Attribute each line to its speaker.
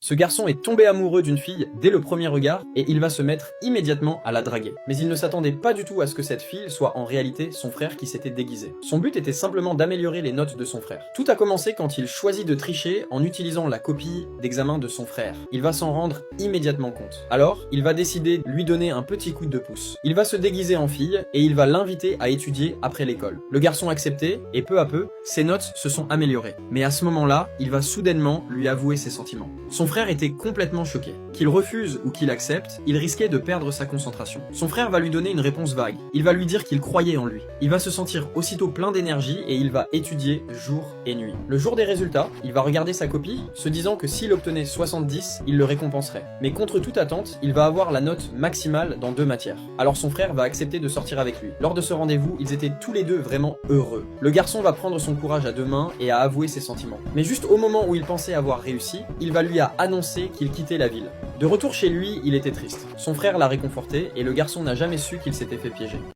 Speaker 1: Ce garçon est tombé amoureux d'une fille dès le premier regard et il va se mettre immédiatement à la draguer. Mais il ne s'attendait pas du tout à ce que cette fille soit en réalité son frère qui s'était déguisé. Son but était simplement d'améliorer les notes de son frère. Tout a commencé quand il choisit de tricher en utilisant la copie d'examen de son frère. Il va s'en rendre immédiatement compte. Alors, il va décider de lui donner un petit coup de pouce. Il va se déguiser en fille et il va l'inviter à étudier après l'école. Le garçon accepté et peu à peu, ses notes se sont améliorées. Mais à ce moment-là, il va soudainement lui avouer ses sentiments. Son frère était complètement choqué. Qu'il refuse ou qu'il accepte, il risquait de perdre sa concentration. Son frère va lui donner une réponse vague. Il va lui dire qu'il croyait en lui. Il va se sentir aussitôt plein d'énergie et il va étudier jour et nuit. Le jour des résultats, il va regarder sa copie, se disant que s'il obtenait 70, il le récompenserait. Mais contre toute attente, il va avoir la note maximale dans 2 matières. Alors son frère va accepter de sortir avec lui. Lors de ce rendez-vous, ils étaient tous les deux vraiment heureux. Le garçon va prendre son courage à 2 mains et à avouer ses sentiments. Mais juste au moment où il pensait avoir réussi, il va lui annoncer qu'il quittait la ville. De retour chez lui, il était triste. Son frère l'a réconforté et le garçon n'a jamais su qu'il s'était fait piéger.